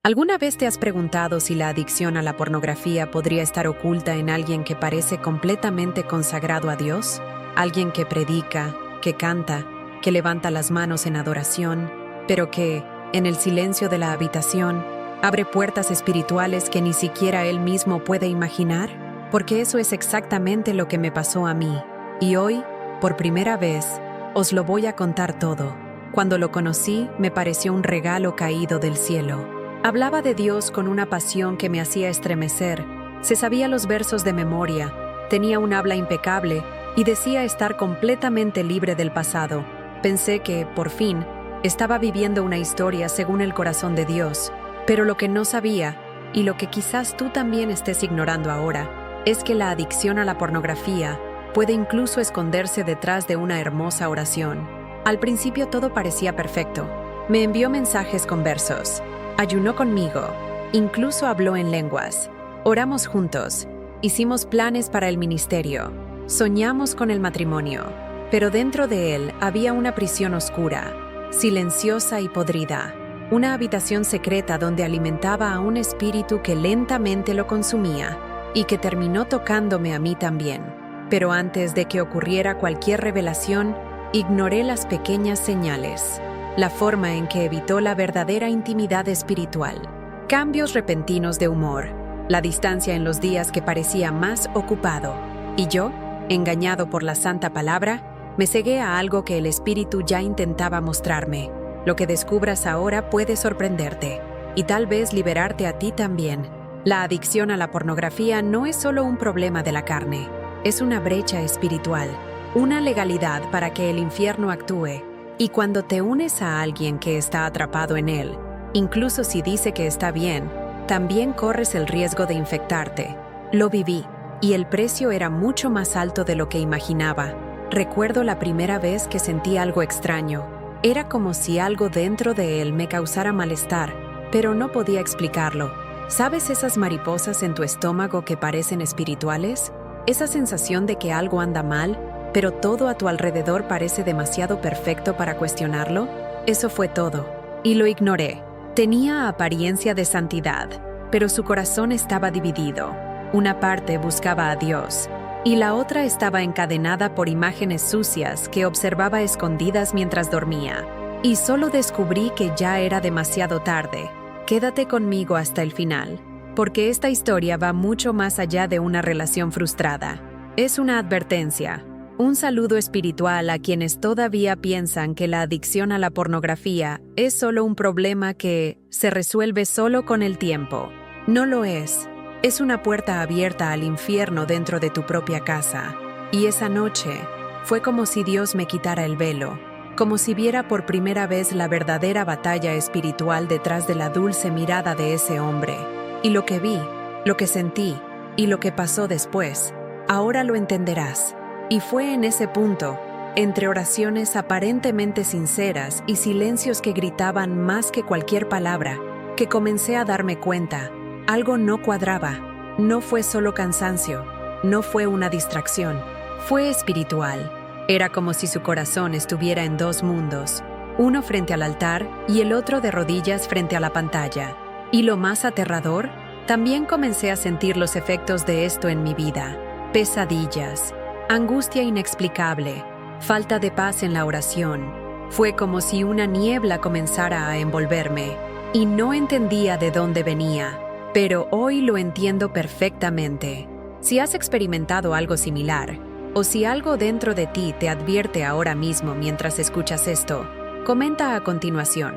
¿Alguna vez te has preguntado si la adicción a la pornografía podría estar oculta en alguien que parece completamente consagrado a Dios? Alguien que predica, que canta, que levanta las manos en adoración, pero que, en el silencio de la habitación, abre puertas espirituales que ni siquiera él mismo puede imaginar? Porque eso es exactamente lo que me pasó a mí. Y hoy, por primera vez, os lo voy a contar todo. Cuando lo conocí, me pareció un regalo caído del cielo. Hablaba de Dios con una pasión que me hacía estremecer. Se sabía los versos de memoria, tenía un habla impecable y decía estar completamente libre del pasado. Pensé que, por fin, estaba viviendo una historia según el corazón de Dios. Pero lo que no sabía, y lo que quizás tú también estés ignorando ahora, es que la adicción a la pornografía puede incluso esconderse detrás de una hermosa oración. Al principio todo parecía perfecto. Me envió mensajes con versos. Ayunó conmigo, incluso habló en lenguas. Oramos juntos, hicimos planes para el ministerio, soñamos con el matrimonio, pero dentro de él había una prisión oscura, silenciosa y podrida, una habitación secreta donde alimentaba a un espíritu que lentamente lo consumía y que terminó tocándome a mí también. Pero antes de que ocurriera cualquier revelación, ignoré las pequeñas señales. La forma en que evitó la verdadera intimidad espiritual, cambios repentinos de humor, la distancia en los días que parecía más ocupado, y yo, engañado por la santa palabra, me cegué a algo que el espíritu ya intentaba mostrarme. Lo que descubras ahora puede sorprenderte, y tal vez liberarte a ti también. La adicción a la pornografía no es solo un problema de la carne, es una brecha espiritual, una legalidad para que el infierno actúe. Y cuando te unes a alguien que está atrapado en él, incluso si dice que está bien, también corres el riesgo de infectarte. Lo viví, y el precio era mucho más alto de lo que imaginaba. Recuerdo la primera vez que sentí algo extraño. Era como si algo dentro de él me causara malestar, pero no podía explicarlo. ¿Sabes esas mariposas en tu estómago que parecen espirituales? Esa sensación de que algo anda mal, pero todo a tu alrededor parece demasiado perfecto para cuestionarlo. Eso fue todo. Y lo ignoré. Tenía apariencia de santidad, pero su corazón estaba dividido. Una parte buscaba a Dios, y la otra estaba encadenada por imágenes sucias que observaba escondidas mientras dormía. Y solo descubrí que ya era demasiado tarde. Quédate conmigo hasta el final, porque esta historia va mucho más allá de una relación frustrada. Es una advertencia. Un saludo espiritual a quienes todavía piensan que la adicción a la pornografía es solo un problema que se resuelve solo con el tiempo. No lo es. Es una puerta abierta al infierno dentro de tu propia casa. Y esa noche fue como si Dios me quitara el velo, como si viera por primera vez la verdadera batalla espiritual detrás de la dulce mirada de ese hombre. Y lo que vi, lo que sentí y lo que pasó después, ahora lo entenderás. Y fue en ese punto, entre oraciones aparentemente sinceras y silencios que gritaban más que cualquier palabra, que comencé a darme cuenta. Algo no cuadraba. No fue solo cansancio, no fue una distracción, fue espiritual. Era como si su corazón estuviera en dos mundos, uno frente al altar y el otro de rodillas frente a la pantalla. Y lo más aterrador, también comencé a sentir los efectos de esto en mi vida. Pesadillas, angustia inexplicable, falta de paz en la oración. Fue como si una niebla comenzara a envolverme, y no entendía de dónde venía, pero hoy lo entiendo perfectamente. Si has experimentado algo similar, o si algo dentro de ti te advierte ahora mismo mientras escuchas esto, comenta a continuación.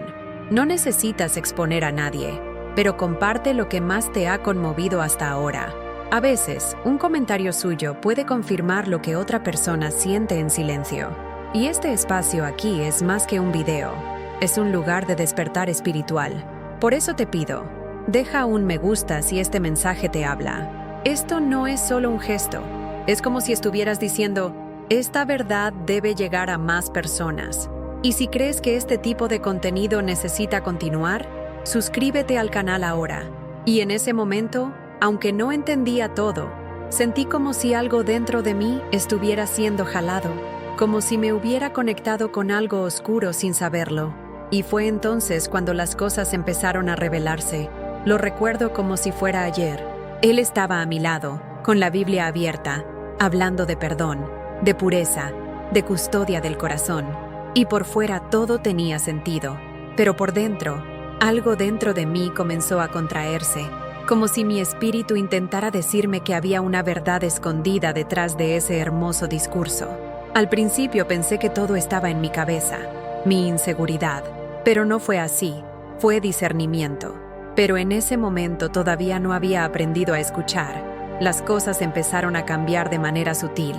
No necesitas exponer a nadie, pero comparte lo que más te ha conmovido hasta ahora. A veces, un comentario suyo puede confirmar lo que otra persona siente en silencio. Y este espacio aquí es más que un video. Es un lugar de despertar espiritual. Por eso te pido, deja un me gusta si este mensaje te habla. Esto no es solo un gesto. Es como si estuvieras diciendo, esta verdad debe llegar a más personas. Y si crees que este tipo de contenido necesita continuar, suscríbete al canal ahora. Y en ese momento, aunque no entendía todo, sentí como si algo dentro de mí estuviera siendo jalado, como si me hubiera conectado con algo oscuro sin saberlo. Y fue entonces cuando las cosas empezaron a revelarse. Lo recuerdo como si fuera ayer. Él estaba a mi lado, con la Biblia abierta, hablando de perdón, de pureza, de custodia del corazón. Y por fuera todo tenía sentido. Pero por dentro, algo dentro de mí comenzó a contraerse, como si mi espíritu intentara decirme que había una verdad escondida detrás de ese hermoso discurso. Al principio pensé que todo estaba en mi cabeza, mi inseguridad, pero no fue así, fue discernimiento. Pero en ese momento todavía no había aprendido a escuchar. Las cosas empezaron a cambiar de manera sutil.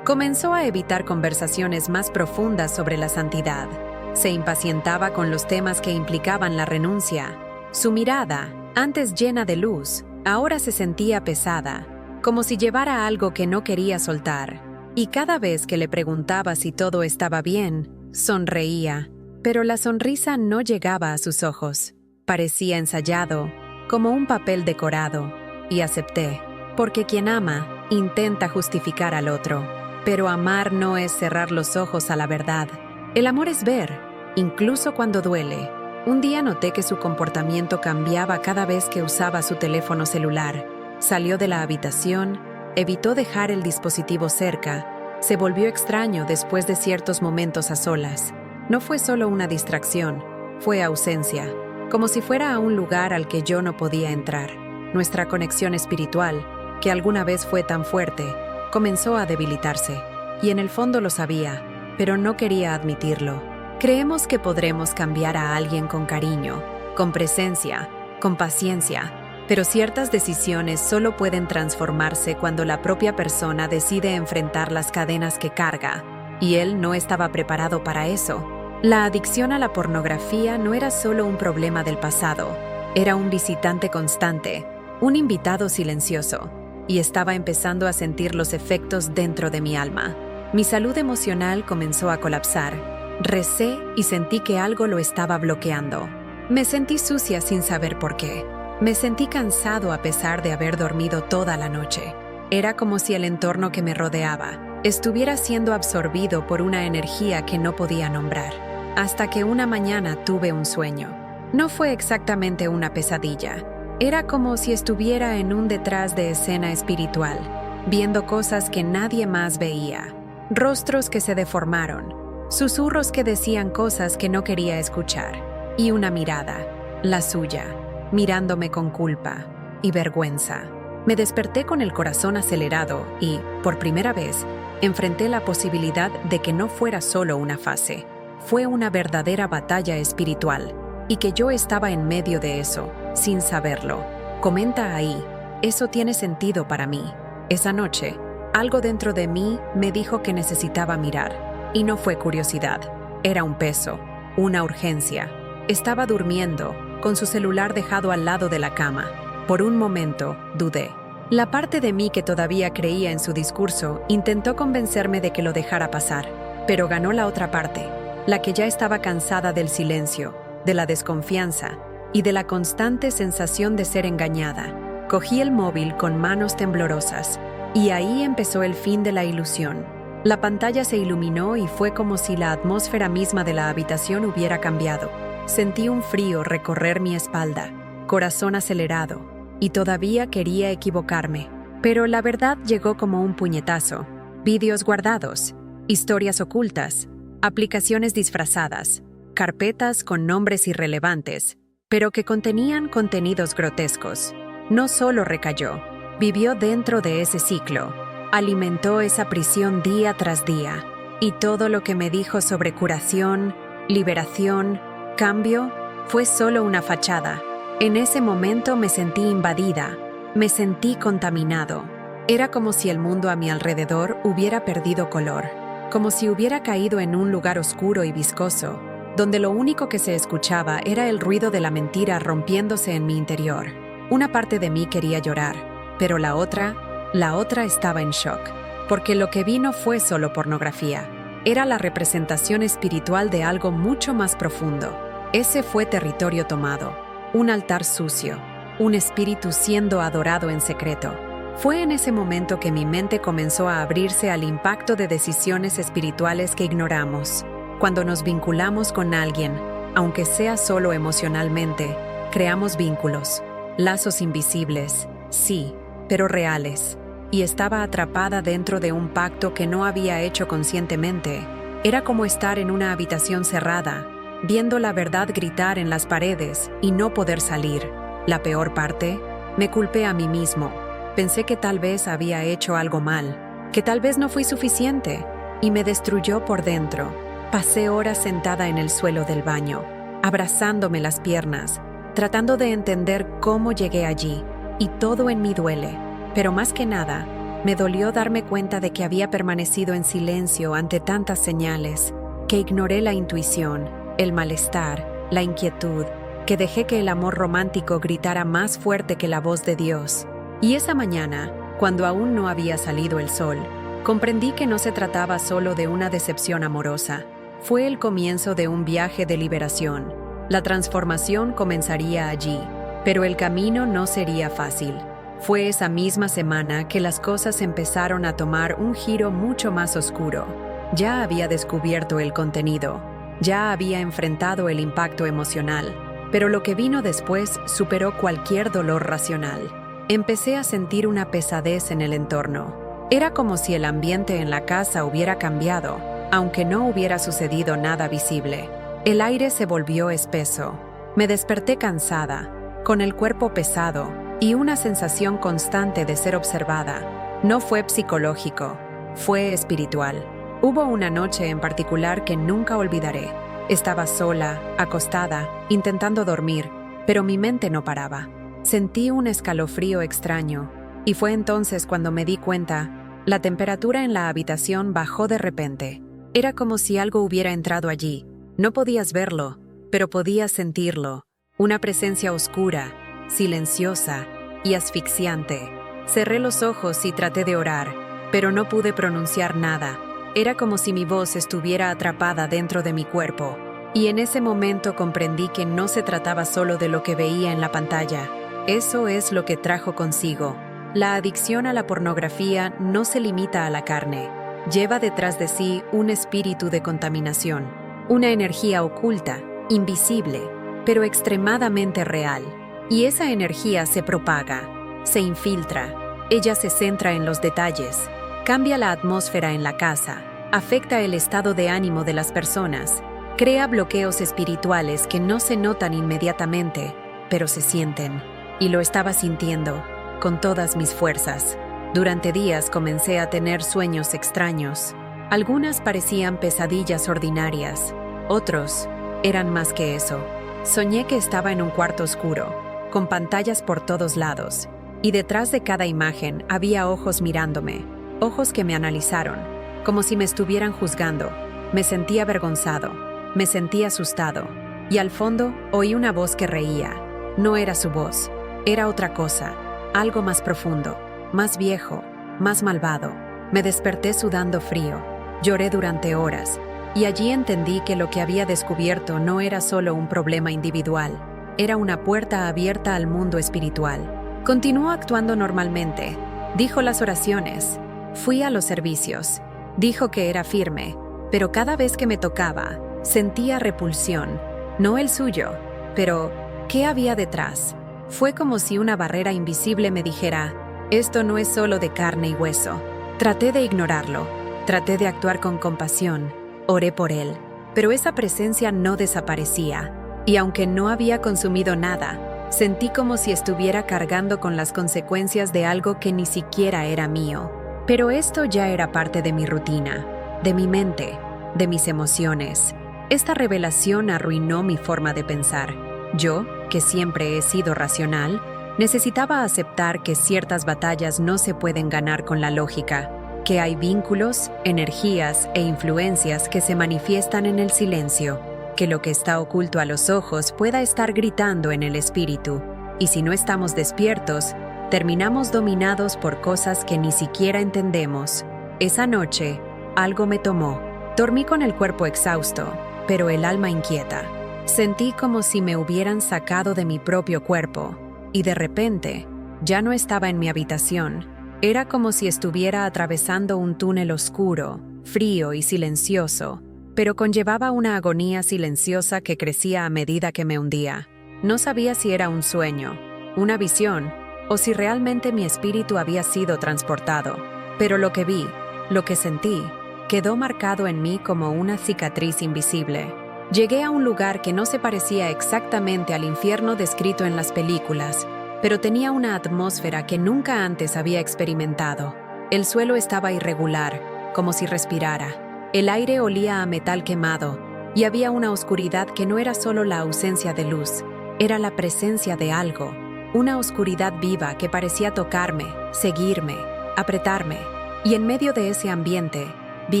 Comenzó a evitar conversaciones más profundas sobre la santidad. Se impacientaba con los temas que implicaban la renuncia. Su mirada, antes llena de luz, ahora se sentía pesada, como si llevara algo que no quería soltar. Y cada vez que le preguntaba si todo estaba bien, sonreía, pero la sonrisa no llegaba a sus ojos. Parecía ensayado, como un papel decorado, y acepté, porque quien ama intenta justificar al otro. Pero amar no es cerrar los ojos a la verdad. El amor es ver, incluso cuando duele. Un día noté que su comportamiento cambiaba cada vez que usaba su teléfono celular. Salió de la habitación, evitó dejar el dispositivo cerca, se volvió extraño después de ciertos momentos a solas. No fue solo una distracción, fue ausencia, como si fuera a un lugar al que yo no podía entrar. Nuestra conexión espiritual, que alguna vez fue tan fuerte, comenzó a debilitarse, y en el fondo lo sabía, pero no quería admitirlo. Creemos que podremos cambiar a alguien con cariño, con presencia, con paciencia, pero ciertas decisiones solo pueden transformarse cuando la propia persona decide enfrentar las cadenas que carga, y él no estaba preparado para eso. La adicción a la pornografía no era solo un problema del pasado, era un visitante constante, un invitado silencioso, y estaba empezando a sentir los efectos dentro de mi alma. Mi salud emocional comenzó a colapsar. Recé y sentí que algo lo estaba bloqueando. Me sentí sucia sin saber por qué. Me sentí cansado a pesar de haber dormido toda la noche. Era como si el entorno que me rodeaba estuviera siendo absorbido por una energía que no podía nombrar. Hasta que una mañana tuve un sueño. No fue exactamente una pesadilla. Era como si estuviera en un detrás de escena espiritual, viendo cosas que nadie más veía. Rostros que se deformaron, susurros que decían cosas que no quería escuchar, y una mirada, la suya, mirándome con culpa y vergüenza. Me desperté con el corazón acelerado y, por primera vez, enfrenté la posibilidad de que no fuera solo una fase. Fue una verdadera batalla espiritual, y que yo estaba en medio de eso, sin saberlo. Comenta ahí, eso tiene sentido para mí. Esa noche, algo dentro de mí me dijo que necesitaba mirar. Y no fue curiosidad, era un peso, una urgencia. Estaba durmiendo, con su celular dejado al lado de la cama. Por un momento, dudé. La parte de mí que todavía creía en su discurso intentó convencerme de que lo dejara pasar, pero ganó la otra parte, la que ya estaba cansada del silencio, de la desconfianza y de la constante sensación de ser engañada. Cogí el móvil con manos temblorosas, y ahí empezó el fin de la ilusión. La pantalla se iluminó y fue como si la atmósfera misma de la habitación hubiera cambiado. Sentí un frío recorrer mi espalda, corazón acelerado, y todavía quería equivocarme. Pero la verdad llegó como un puñetazo. Vídeos guardados, historias ocultas, aplicaciones disfrazadas, carpetas con nombres irrelevantes, pero que contenían contenidos grotescos. No solo recayó, vivió dentro de ese ciclo, alimentó esa prisión día tras día, y todo lo que me dijo sobre curación, liberación, cambio, fue solo una fachada. En ese momento me sentí invadida, me sentí contaminado. Era como si el mundo a mi alrededor hubiera perdido color, como si hubiera caído en un lugar oscuro y viscoso, donde lo único que se escuchaba era el ruido de la mentira rompiéndose en mi interior. Una parte de mí quería llorar, pero la otra estaba en shock, porque lo que vi no fue solo pornografía, era la representación espiritual de algo mucho más profundo. Ese fue territorio tomado, un altar sucio, un espíritu siendo adorado en secreto. Fue en ese momento que mi mente comenzó a abrirse al impacto de decisiones espirituales que ignoramos. Cuando nos vinculamos con alguien, aunque sea solo emocionalmente, creamos vínculos, lazos invisibles, sí, pero reales. Y estaba atrapada dentro de un pacto que no había hecho conscientemente. Era como estar en una habitación cerrada, viendo la verdad gritar en las paredes y no poder salir. La peor parte, me culpé a mí mismo. Pensé que tal vez había hecho algo mal, que tal vez no fui suficiente, y me destruyó por dentro. Pasé horas sentada en el suelo del baño, abrazándome las piernas, tratando de entender cómo llegué allí, y todo en mí duele. Pero más que nada, me dolió darme cuenta de que había permanecido en silencio ante tantas señales, que ignoré la intuición, el malestar, la inquietud, que dejé que el amor romántico gritara más fuerte que la voz de Dios. Y esa mañana, cuando aún no había salido el sol, comprendí que no se trataba solo de una decepción amorosa. Fue el comienzo de un viaje de liberación. La transformación comenzaría allí, pero el camino no sería fácil. Fue esa misma semana que las cosas empezaron a tomar un giro mucho más oscuro. Ya había descubierto el contenido, ya había enfrentado el impacto emocional, pero lo que vino después superó cualquier dolor racional. Empecé a sentir una pesadez en el entorno. Era como si el ambiente en la casa hubiera cambiado, aunque no hubiera sucedido nada visible. El aire se volvió espeso. Me desperté cansada, con el cuerpo pesado, y una sensación constante de ser observada. No fue psicológico, fue espiritual. Hubo una noche en particular que nunca olvidaré. Estaba sola, acostada, intentando dormir, pero mi mente no paraba. Sentí un escalofrío extraño, y fue entonces cuando me di cuenta. La temperatura en la habitación bajó de repente. Era como si algo hubiera entrado allí. No podías verlo, pero podías sentirlo. Una presencia oscura, silenciosa y asfixiante. Cerré los ojos y traté de orar, pero no pude pronunciar nada. Era como si mi voz estuviera atrapada dentro de mi cuerpo. Y en ese momento comprendí que no se trataba solo de lo que veía en la pantalla. Eso es lo que trajo consigo. La adicción a la pornografía no se limita a la carne. Lleva detrás de sí un espíritu de contaminación, una energía oculta, invisible, pero extremadamente real. Y esa energía se propaga, se infiltra, ella se centra en los detalles, cambia la atmósfera en la casa, afecta el estado de ánimo de las personas, crea bloqueos espirituales que no se notan inmediatamente, pero se sienten. Y lo estaba sintiendo, con todas mis fuerzas. Durante días comencé a tener sueños extraños. Algunas parecían pesadillas ordinarias, otros eran más que eso. Soñé que estaba en un cuarto oscuro, con pantallas por todos lados, y detrás de cada imagen había ojos mirándome, ojos que me analizaron, como si me estuvieran juzgando. Me sentí avergonzado, me sentí asustado, y al fondo oí una voz que reía. No era su voz, era otra cosa, algo más profundo, más viejo, más malvado. Me desperté sudando frío, lloré durante horas, y allí entendí que lo que había descubierto no era solo un problema individual, era una puerta abierta al mundo espiritual. Continuó actuando normalmente, dijo las oraciones, fui a los servicios, dijo que era firme, pero cada vez que me tocaba, sentía repulsión, no el suyo, pero ¿qué había detrás? Fue como si una barrera invisible me dijera, esto no es solo de carne y hueso. Traté de ignorarlo, traté de actuar con compasión, oré por él, pero esa presencia no desaparecía. Y aunque no había consumido nada, sentí como si estuviera cargando con las consecuencias de algo que ni siquiera era mío. Pero esto ya era parte de mi rutina, de mi mente, de mis emociones. Esta revelación arruinó mi forma de pensar. Yo, que siempre he sido racional, necesitaba aceptar que ciertas batallas no se pueden ganar con la lógica, que hay vínculos, energías e influencias que se manifiestan en el silencio, que lo que está oculto a los ojos pueda estar gritando en el espíritu, y si no estamos despiertos, terminamos dominados por cosas que ni siquiera entendemos. Esa noche, algo me tomó. Dormí con el cuerpo exhausto, pero el alma inquieta. Sentí como si me hubieran sacado de mi propio cuerpo, y de repente, ya no estaba en mi habitación. Era como si estuviera atravesando un túnel oscuro, frío y silencioso. pero conllevaba una agonía silenciosa que crecía a medida que me hundía. No sabía si era un sueño, una visión, o si realmente mi espíritu había sido transportado. Pero lo que vi, lo que sentí, quedó marcado en mí como una cicatriz invisible. Llegué a un lugar que no se parecía exactamente al infierno descrito en las películas, pero tenía una atmósfera que nunca antes había experimentado. El suelo estaba irregular, como si respirara. El aire olía a metal quemado, y había una oscuridad que no era solo la ausencia de luz, era la presencia de algo, una oscuridad viva que parecía tocarme, seguirme, apretarme. Y en medio de ese ambiente, vi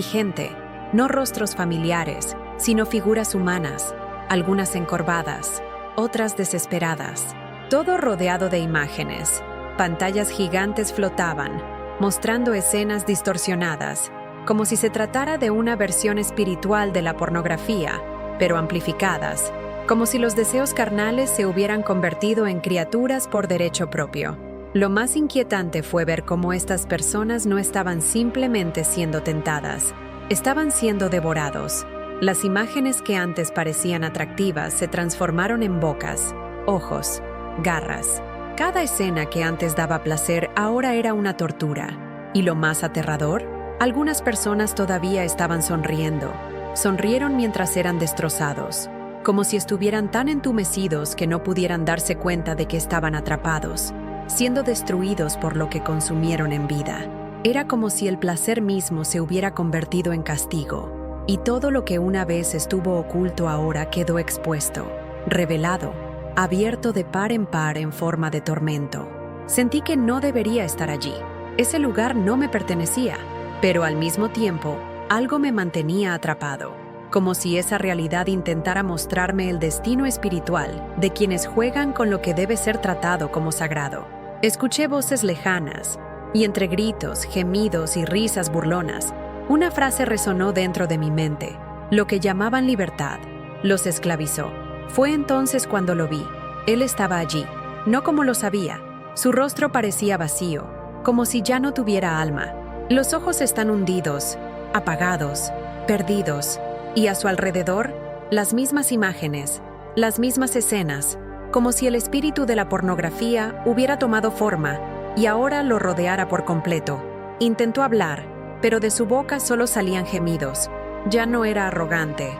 gente, no rostros familiares, sino figuras humanas, algunas encorvadas, otras desesperadas. Todo rodeado de imágenes. Pantallas gigantes flotaban, mostrando escenas distorsionadas, como si se tratara de una versión espiritual de la pornografía, pero amplificadas, como si los deseos carnales se hubieran convertido en criaturas por derecho propio. Lo más inquietante fue ver cómo estas personas no estaban simplemente siendo tentadas, estaban siendo devorados. Las imágenes que antes parecían atractivas se transformaron en bocas, ojos, garras. Cada escena que antes daba placer ahora era una tortura. Y lo más aterrador, algunas personas todavía estaban sonriendo. Sonrieron mientras eran destrozados, como si estuvieran tan entumecidos que no pudieran darse cuenta de que estaban atrapados, siendo destruidos por lo que consumieron en vida. Era como si el placer mismo se hubiera convertido en castigo, y todo lo que una vez estuvo oculto ahora quedó expuesto, revelado, abierto de par en par en forma de tormento. Sentí que no debería estar allí. Ese lugar no me pertenecía, pero al mismo tiempo, algo me mantenía atrapado, como si esa realidad intentara mostrarme el destino espiritual de quienes juegan con lo que debe ser tratado como sagrado. Escuché voces lejanas, y entre gritos, gemidos y risas burlonas, una frase resonó dentro de mi mente: lo que llamaban libertad los esclavizó. Fue entonces cuando lo vi. Él estaba allí, no como lo sabía. Su rostro parecía vacío, como si ya no tuviera alma. Los ojos están hundidos, apagados, perdidos, y a su alrededor, las mismas imágenes, las mismas escenas, como si el espíritu de la pornografía hubiera tomado forma y ahora lo rodeara por completo. Intentó hablar, pero de su boca solo salían gemidos. Ya no era arrogante,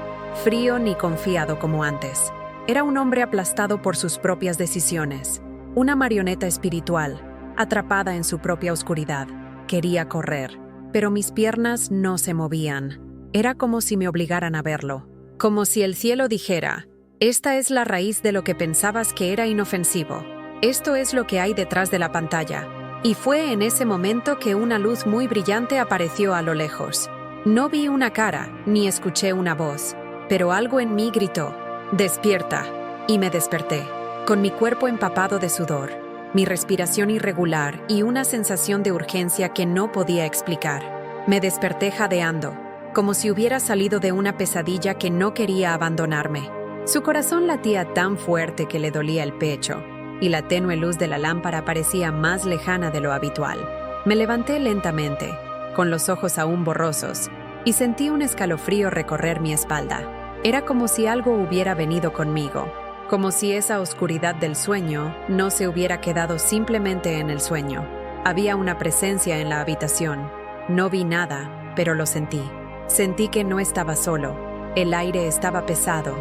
frío ni confiado como antes. Era un hombre aplastado por sus propias decisiones, una marioneta espiritual, atrapada en su propia oscuridad. Quería correr, pero mis piernas no se movían. Era como si me obligaran a verlo, como si el cielo dijera: esta es la raíz de lo que pensabas que era inofensivo. Esto es lo que hay detrás de la pantalla. Y fue en ese momento que una luz muy brillante apareció a lo lejos. No vi una cara, ni escuché una voz, pero algo en mí gritó: «Despierta», y me desperté, con mi cuerpo empapado de sudor, mi respiración irregular y una sensación de urgencia que no podía explicar. Me desperté jadeando, como si hubiera salido de una pesadilla que no quería abandonarme. Su corazón latía tan fuerte que le dolía el pecho, y la tenue luz de la lámpara parecía más lejana de lo habitual. Me levanté lentamente, con los ojos aún borrosos, y sentí un escalofrío recorrer mi espalda. Era como si algo hubiera venido conmigo, como si esa oscuridad del sueño no se hubiera quedado simplemente en el sueño. Había una presencia en la habitación. No vi nada, pero lo sentí. Sentí que no estaba solo. El aire estaba pesado,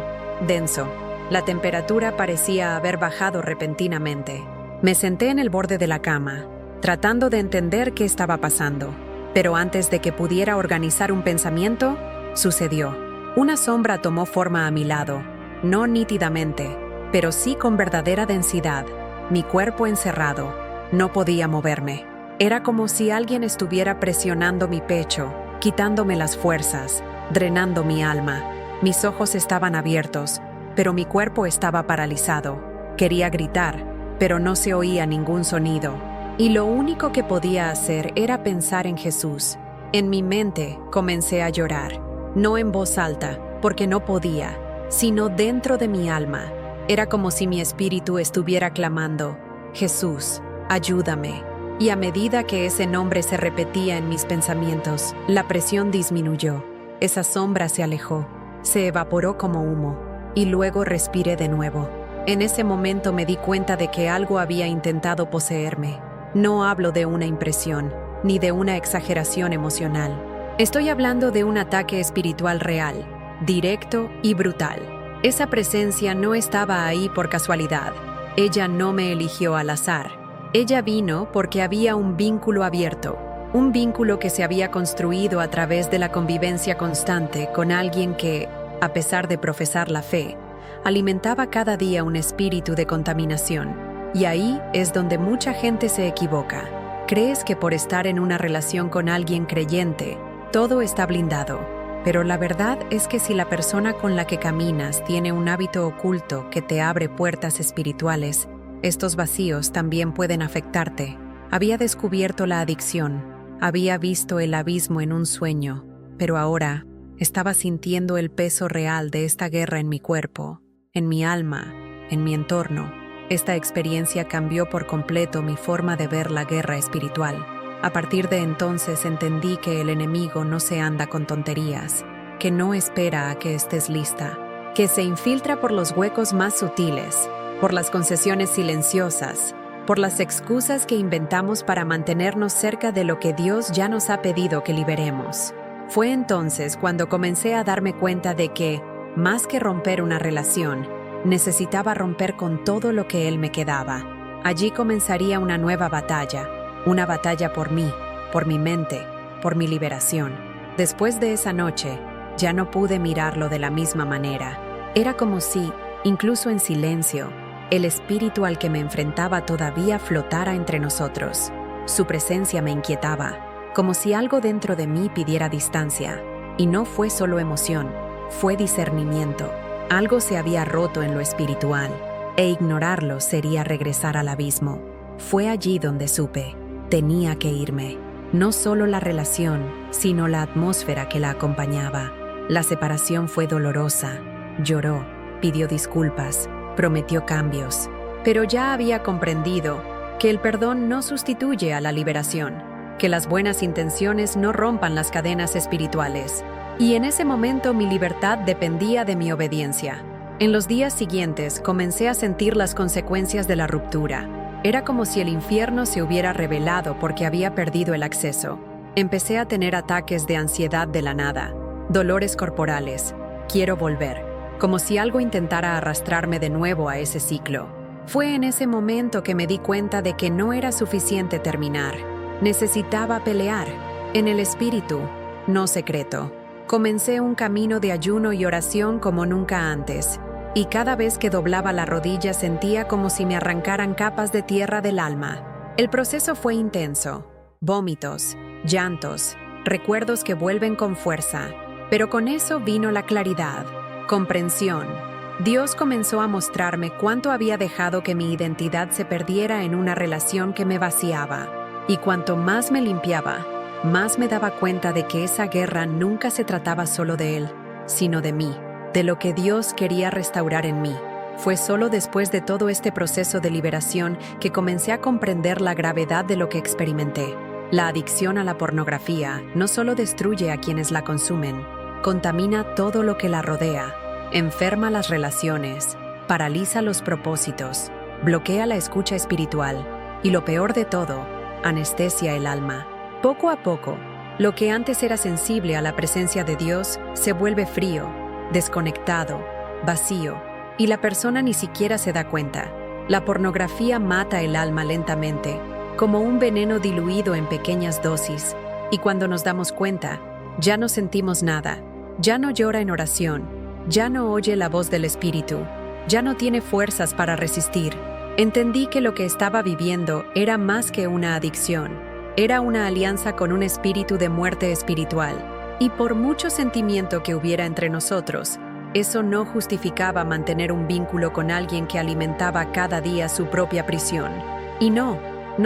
denso. La temperatura parecía haber bajado repentinamente. Me senté en el borde de la cama, tratando de entender qué estaba pasando. Pero antes de que pudiera organizar un pensamiento, sucedió. Una sombra tomó forma a mi lado, no nítidamente, pero sí con verdadera densidad. Mi cuerpo encerrado, no podía moverme. Era como si alguien estuviera presionando mi pecho, quitándome las fuerzas, drenando mi alma. Mis ojos estaban abiertos, pero mi cuerpo estaba paralizado. Quería gritar, pero no se oía ningún sonido. Y lo único que podía hacer era pensar en Jesús. En mi mente comencé a llorar, no en voz alta, porque no podía, sino dentro de mi alma. Era como si mi espíritu estuviera clamando: Jesús, ayúdame. Y a medida que ese nombre se repetía en mis pensamientos, la presión disminuyó. Esa sombra se alejó, se evaporó como humo, y luego respiré de nuevo. En ese momento me di cuenta de que algo había intentado poseerme. No hablo de una impresión, ni de una exageración emocional. Estoy hablando de un ataque espiritual real, directo y brutal. Esa presencia no estaba ahí por casualidad. Ella no me eligió al azar. Ella vino porque había un vínculo abierto, un vínculo que se había construido a través de la convivencia constante con alguien que, a pesar de profesar la fe, alimentaba cada día un espíritu de contaminación. Y ahí es donde mucha gente se equivoca. Crees que por estar en una relación con alguien creyente, todo está blindado. Pero la verdad es que si la persona con la que caminas tiene un hábito oculto que te abre puertas espirituales, estos vacíos también pueden afectarte. Había descubierto la adicción, había visto el abismo en un sueño, pero ahora estaba sintiendo el peso real de esta guerra en mi cuerpo, en mi alma, en mi entorno. Esta experiencia cambió por completo mi forma de ver la guerra espiritual. A partir de entonces entendí que el enemigo no se anda con tonterías, que no espera a que estés lista, que se infiltra por los huecos más sutiles, por las concesiones silenciosas, por las excusas que inventamos para mantenernos cerca de lo que Dios ya nos ha pedido que liberemos. Fue entonces cuando comencé a darme cuenta de que, más que romper una relación, necesitaba romper con todo lo que Él me quedaba. Allí comenzaría una nueva batalla. Una batalla por mí, por mi mente, por mi liberación. Después de esa noche, ya no pude mirarlo de la misma manera. Era como si, incluso en silencio, el espíritu al que me enfrentaba todavía flotara entre nosotros. Su presencia me inquietaba, como si algo dentro de mí pidiera distancia. Y no fue solo emoción, fue discernimiento. Algo se había roto en lo espiritual, e ignorarlo sería regresar al abismo. Fue allí donde supe. Tenía que irme. No solo la relación, sino la atmósfera que la acompañaba. La separación fue dolorosa. Lloró, pidió disculpas, prometió cambios. Pero ya había comprendido que el perdón no sustituye a la liberación, que las buenas intenciones no rompan las cadenas espirituales. Y en ese momento mi libertad dependía de mi obediencia. En los días siguientes comencé a sentir las consecuencias de la ruptura. Era como si el infierno se hubiera revelado porque había perdido el acceso. Empecé a tener ataques de ansiedad de la nada, dolores corporales. Quiero volver, como si algo intentara arrastrarme de nuevo a ese ciclo. Fue en ese momento que me di cuenta de que no era suficiente terminar. Necesitaba pelear, en el espíritu, no secreto. Comencé un camino de ayuno y oración como nunca antes. Y cada vez que doblaba la rodilla sentía como si me arrancaran capas de tierra del alma. El proceso fue intenso. Vómitos, llantos, recuerdos que vuelven con fuerza. Pero con eso vino la claridad, comprensión. Dios comenzó a mostrarme cuánto había dejado que mi identidad se perdiera en una relación que me vaciaba. Y cuanto más me limpiaba, más me daba cuenta de que esa guerra nunca se trataba solo de Él, sino de mí. De lo que Dios quería restaurar en mí. Fue solo después de todo este proceso de liberación que comencé a comprender la gravedad de lo que experimenté. La adicción a la pornografía no solo destruye a quienes la consumen, contamina todo lo que la rodea, enferma las relaciones, paraliza los propósitos, bloquea la escucha espiritual y, lo peor de todo, anestesia el alma. Poco a poco, lo que antes era sensible a la presencia de Dios se vuelve frío, desconectado, vacío, y la persona ni siquiera se da cuenta. La pornografía mata el alma lentamente, como un veneno diluido en pequeñas dosis, y cuando nos damos cuenta, ya no sentimos nada, ya no llora en oración, ya no oye la voz del espíritu, ya no tiene fuerzas para resistir. Entendí que lo que estaba viviendo era más que una adicción, era una alianza con un espíritu de muerte espiritual. Y por mucho sentimiento que hubiera entre nosotros, eso no justificaba mantener un vínculo con alguien que alimentaba cada día su propia prisión. Y no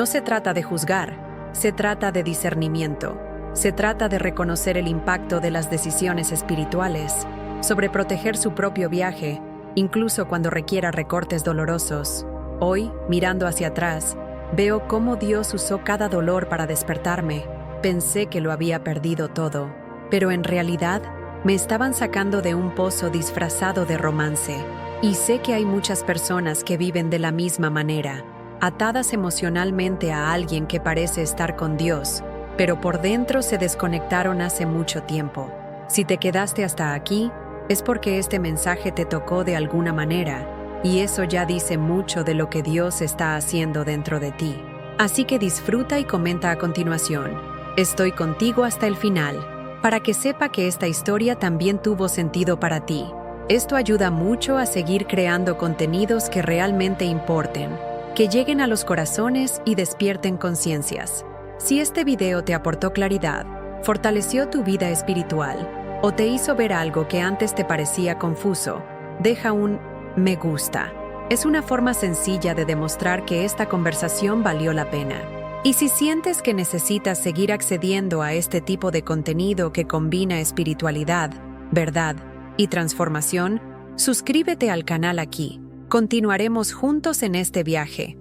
se trata de juzgar, se trata de discernimiento, se trata de reconocer el impacto de las decisiones espirituales, sobre proteger su propio viaje, incluso cuando requiera recortes dolorosos. Hoy, mirando hacia atrás, veo cómo Dios usó cada dolor para despertarme. Pensé que lo había perdido todo. Pero en realidad, Me estaban sacando de un pozo disfrazado de romance. Y sé que hay muchas personas que viven de la misma manera, atadas emocionalmente a alguien que parece estar con Dios, pero por dentro se desconectaron hace mucho tiempo. Si te quedaste hasta aquí, es porque este mensaje te tocó de alguna manera, y eso ya dice mucho de lo que Dios está haciendo dentro de ti. Así que disfruta y comenta a continuación. Estoy contigo hasta el final, para que sepa que esta historia también tuvo sentido para ti. Esto ayuda mucho a seguir creando contenidos que realmente importen, que lleguen a los corazones y despierten conciencias. Si este video te aportó claridad, fortaleció tu vida espiritual o te hizo ver algo que antes te parecía confuso, deja un me gusta. Es una forma sencilla de demostrar que esta conversación valió la pena. Y si sientes que necesitas seguir accediendo a este tipo de contenido que combina espiritualidad, verdad y transformación, suscríbete al canal aquí. Continuaremos juntos en este viaje.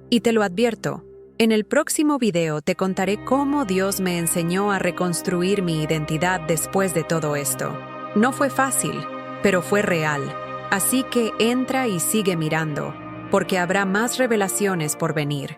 Y te lo advierto, en el próximo video te contaré cómo Dios me enseñó a reconstruir mi identidad después de todo esto. No fue fácil, pero fue real. Así que entra y sigue mirando, porque habrá más revelaciones por venir.